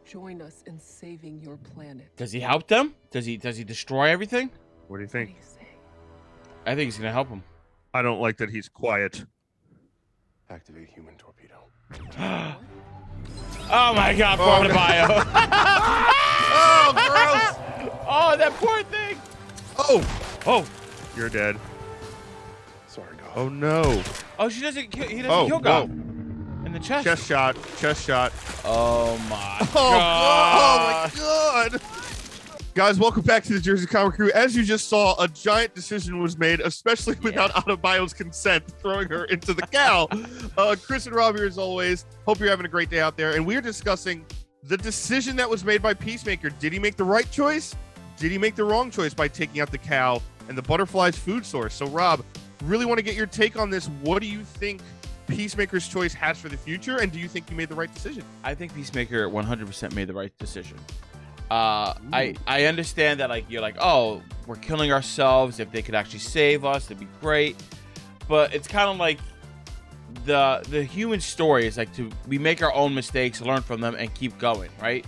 join us in saving your planet. Does he help them? Does he destroy everything? What do you What think? do you say? I think he's gonna help him. I don't like that he's quiet. Activate human torpedo. Oh my God, poor bio. Oh, gross! Oh, that poor thing. Oh, you're dead. Sorry, Goff. Oh no! Oh, he doesn't kill Goff. In the chest. Chest shot. Oh my Oh God. my God! Guys, welcome back to the Jersey Comic Crew. As you just saw, a giant decision was made, especially without Autobio's consent, throwing her into the cow. Chris and Rob here as always. Hope you're having a great day out there. And we are discussing the decision that was made by Peacemaker. Did he make the right choice? Did he make the wrong choice by taking out the cow and the butterfly's food source? So, Rob, really want to get your take on this. What do you think Peacemaker's choice has for the future? And do you think he made the right decision? I think Peacemaker 100% made the right decision. I understand that, like, you're like, oh, we're killing ourselves. If they could actually save us, it'd be great. But it's kind of like the human story is like we make our own mistakes, learn from them, and keep going, right?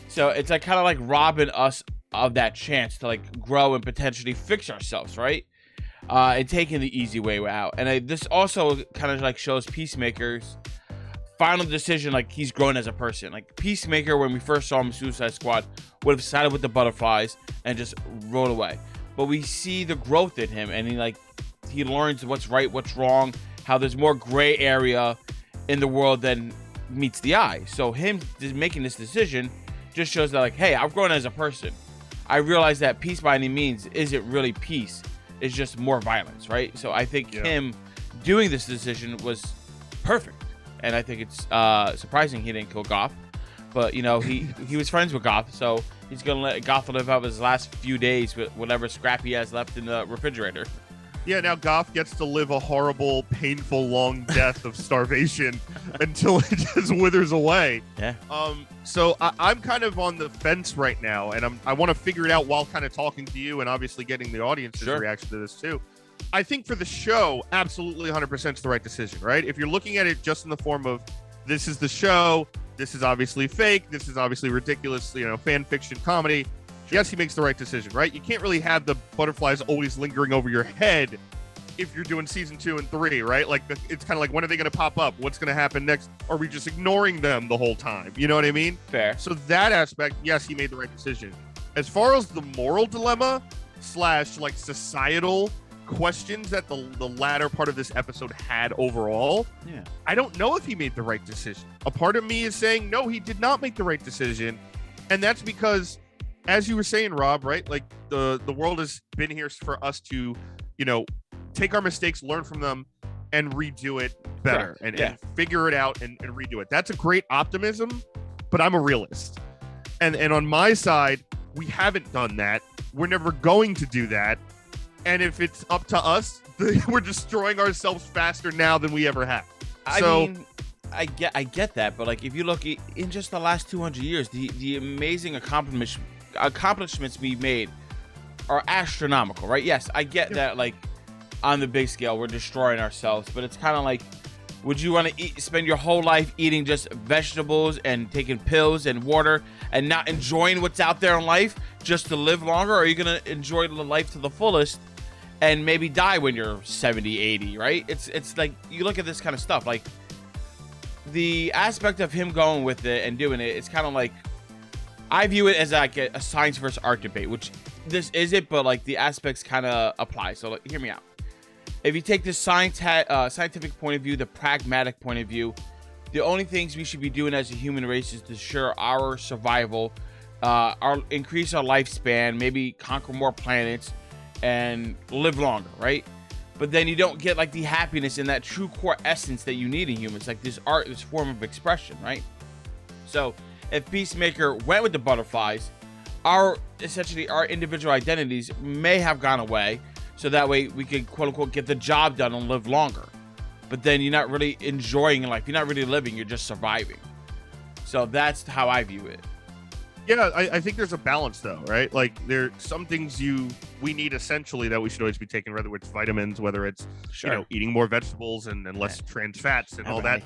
So it's like kind of like robbing us of that chance to like grow and potentially fix ourselves, right? And taking the easy way out. And this also kind of like shows Peacemaker's final decision, like he's grown as a person. Like Peacemaker, when we first saw him in Suicide Squad, would have sided with the butterflies and just rolled away. But we see the growth in him, and he learns what's right, what's wrong, how there's more gray area in the world than meets the eye. So him just making this decision just shows that, like, hey, I've grown as a person. I realize that peace by any means isn't really peace. It's just more violence, right? So I think him doing this decision was perfect. And I think it's surprising he didn't kill Goff. But, you know, he was friends with Goff, so he's going to let Goff live out his last few days with whatever scrap he has left in the refrigerator. Yeah, now Goff gets to live a horrible, painful, long death of starvation until it just withers away. Yeah. So I'm kind of on the fence right now, and I want to figure it out while kind of talking to you and obviously getting the audience's reaction to this too. I think for the show, absolutely 100% is the right decision, right? If you're looking at it just in the form of this is the show, this is obviously fake, this is obviously ridiculous, you know, fan fiction comedy. Yes, he makes the right decision, right? You can't really have the butterflies always lingering over your head if you're doing season 2 and 3, right? Like, it's kind of like, when are they going to pop up? What's going to happen next? Are we just ignoring them the whole time? You know what I mean? Fair. So that aspect, yes, he made the right decision. As far as the moral dilemma / like societal questions that the latter part of this episode had overall, I don't know if he made the right decision. A part of me is saying, no, he did not make the right decision. And that's because, as you were saying, Rob, right? Like the world has been here for us to, you know, take our mistakes, learn from them, and redo it better and figure it out and redo it. That's a great optimism, but I'm a realist. And on my side, we haven't done that. We're never going to do that. And if it's up to us, we're destroying ourselves faster now than we ever have. I mean, I get that, but like if you look in just the last 200 years, the amazing accomplishments we've made are astronomical, right? Yes, I get that. Like on the big scale, we're destroying ourselves, but it's kind of like, would you want to spend your whole life eating just vegetables and taking pills and water and not enjoying what's out there in life just to live longer? Or are you going to enjoy the life to the fullest and maybe die when you're 70, 80, right? It's like, you look at this kind of stuff, like the aspect of him going with it and doing it, it's kind of like, I view it as like a science versus art debate, which this isn't, but like the aspects kind of apply. So like, hear me out. If you take the scientific point of view, the pragmatic point of view, the only things we should be doing as a human race is to ensure our survival, increase our lifespan, maybe conquer more planets, and live longer, right? But then you don't get like the happiness and that true core essence that you need in humans, like this art, this form of expression, right? So if Peacemaker went with the butterflies, essentially our individual identities may have gone away, so that way we could quote unquote get the job done and live longer. But then you're not really enjoying life, you're not really living, you're just surviving. So that's how I view it. Yeah, I think there's a balance though, right? Like there some things we need essentially that we should always be taking, whether it's vitamins, whether it's you know, eating more vegetables and less trans fats and all that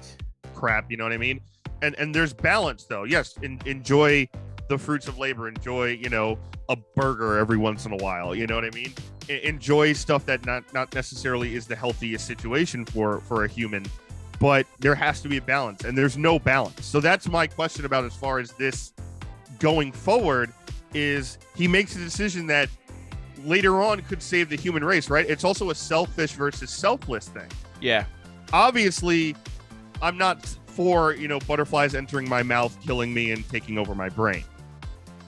crap, you know what I mean? and there's balance though. Yes, enjoy the fruits of labor. Enjoy, you know, a burger every once in a while. You know what I mean? Enjoy stuff that not necessarily is the healthiest situation for a human, but there has to be a balance, and there's no balance. So that's my question about as far as this going forward is he makes a decision that later on could save the human race, right? It's also a selfish versus selfless thing. Yeah. Obviously, I'm not for, you know, butterflies entering my mouth, killing me, and taking over my brain.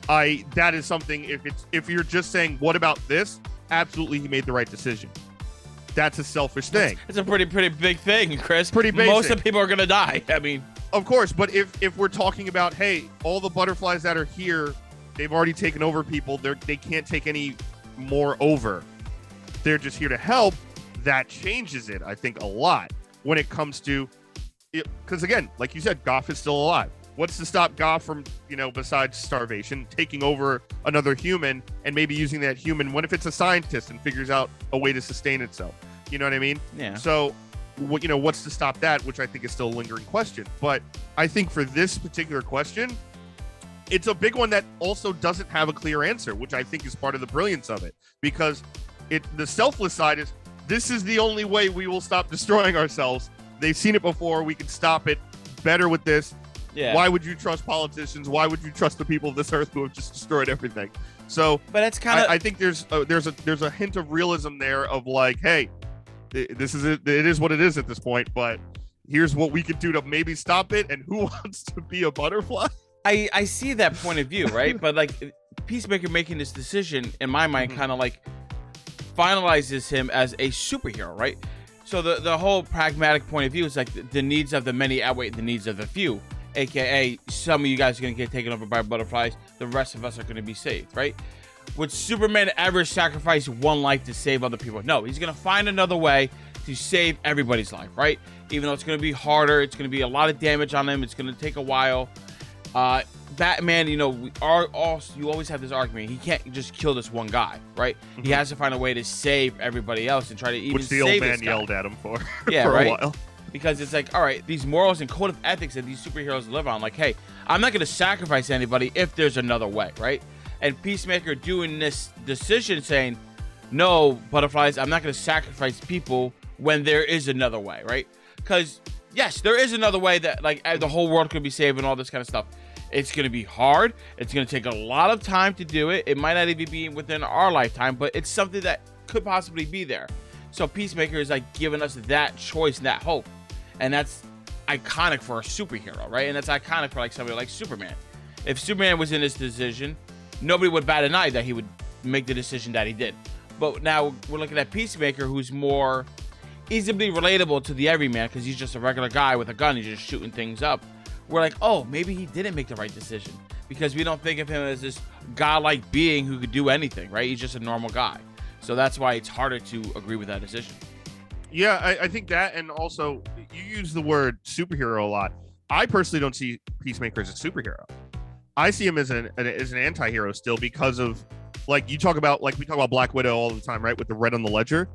That is something, if you're just saying, what about this? Absolutely, he made the right decision. That's a selfish thing. It's a pretty big thing, Chris. Pretty basic. Most of the people are going to die. I mean, of course, but if we're talking about, hey, all the butterflies that are here, they've already taken over people. They can't take any more over. They're just here to help. That changes it, I think, a lot when it comes to it, because again, like you said, Goff is still alive. What's to stop Goff from, you know, besides starvation, taking over another human and maybe using that human? What if it's a scientist and figures out a way to sustain itself? You know what I mean? Yeah. So, you know, what's to stop that? Which I think is still a lingering question. But I think for this particular question, it's a big one that also doesn't have a clear answer, which I think is part of the brilliance of it. Because the selfless side is, this is the only way we will stop destroying ourselves. They've seen it before. We can stop it better with this. Yeah. Why would you trust politicians? Why would you trust the people of this earth who have just destroyed everything? So, but it's kind of, I think there's a hint of realism there of like, hey, this is it. It is what it is at this point. But here's what we could do to maybe stop it. And who wants to be a butterfly? I see that point of view, right? But like Peacemaker making this decision, in my mind, kind of like finalizes him as a superhero, right? So the whole pragmatic point of view is like the needs of the many outweigh the needs of the few, aka some of you guys are going to get taken over by butterflies, the rest of us are going to be saved, right? Would Superman ever sacrifice one life to save other people? No, he's going to find another way to save everybody's life, right? Even though it's going to be harder, it's going to be a lot of damage on him, it's going to take a while. Batman, you know, you always have this argument. He can't just kill this one guy, right? Mm-hmm. He has to find a way to save everybody else and try to even save this guy. Which the old man yelled at him for, yeah, for right? a while. Because it's like, all right, these morals and code of ethics that these superheroes live on, like, hey, I'm not going to sacrifice anybody if there's another way, right? And Peacemaker doing this decision saying, no, butterflies, I'm not going to sacrifice people when there is another way, right? Because, yes, there is another way that, like, the whole world could be saved and all this kind of stuff. It's going to be hard. It's going to take a lot of time to do it. It might not even be within our lifetime, but it's something that could possibly be there. So Peacemaker is like giving us that choice and that hope. And that's iconic for a superhero, right? And that's iconic for like somebody like Superman. If Superman was in this decision, nobody would bat an eye that he would make the decision that he did. But now we're looking at Peacemaker, who's more easily relatable to the everyman because he's just a regular guy with a gun. He's just shooting things up. We're like, oh, maybe he didn't make the right decision because we don't think of him as this godlike being who could do anything, right? He's just a normal guy. So that's why it's harder to agree with that decision. Yeah, I think that, and also you use the word superhero a lot. I personally don't see Peacemaker as a superhero. I see him as an anti-hero still because of, like, we talk about Black Widow all the time, right? With the red on the ledger.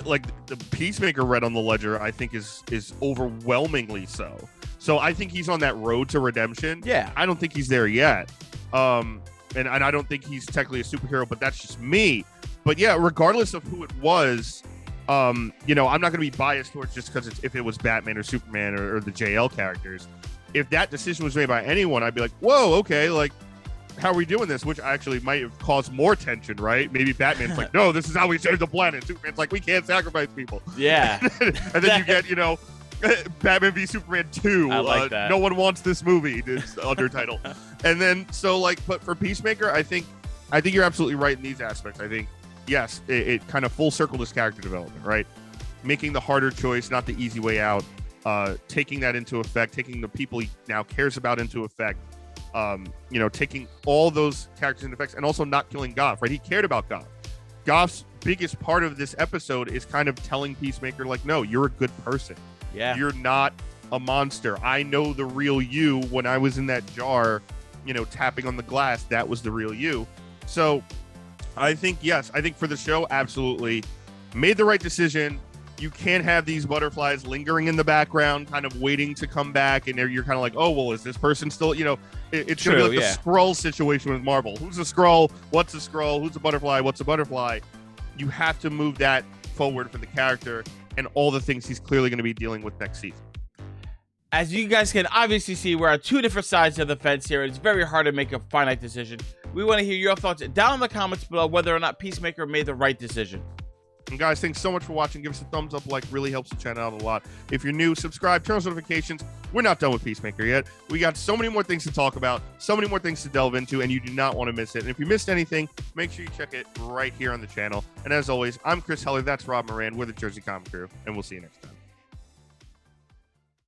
Like the Peacemaker red on the ledger, I think is overwhelmingly so. So I think he's on that road to redemption. Yeah. I don't think he's there yet. And I don't think he's technically a superhero, but that's just me. But yeah, regardless of who it was, you know, I'm not going to be biased towards just because if it was Batman or Superman or the JL characters. If that decision was made by anyone, I'd be like, whoa, okay, like, how are we doing this? Which actually might have caused more tension, right? Maybe Batman's like, no, this is how we save the planet. Superman's like, we can't sacrifice people. Yeah. And then you get, you know, Batman v Superman 2. I like that. No one wants this movie. This undertitle. And then, so like, but for Peacemaker, I think you're absolutely right in these aspects. I think, yes, it kind of full circle this character development, right? Making the harder choice, not the easy way out. Taking that into effect, taking the people he now cares about into effect. You know, taking all those characters into effect, and also not killing Goff, right? He cared about Goff. Goff's biggest part of this episode is kind of telling Peacemaker, like, no, you're a good person. Yeah. You're not a monster. I know the real you. When I was in that jar, you know, tapping on the glass, that was the real you. So I think, yes, I think for the show, absolutely made the right decision. You can't have these butterflies lingering in the background, kind of waiting to come back, and you're kind of like, oh, well, is this person still, it's going to be like the Skrull situation with Marvel. Who's a Skrull? What's a Skrull? Who's a butterfly? What's a butterfly? You have to move that forward for the character and all the things he's clearly going to be dealing with next season. As you guys can obviously see, we're on two different sides of the fence here, and it's very hard to make a finite decision. We want to hear your thoughts down in the comments below whether or not Peacemaker made the right decision. And guys, thanks so much for watching. Give us a thumbs up, really helps the channel out a lot. If you're new, subscribe, turn on notifications. We're not done with Peacemaker yet. We got so many more things to talk about, so many more things to delve into, and you do not want to miss it. And if you missed anything, make sure you check it right here on the channel. And as always, I'm Chris Heller. That's Rob Moran. We're the Jersey Comic Crew, and we'll see you next time.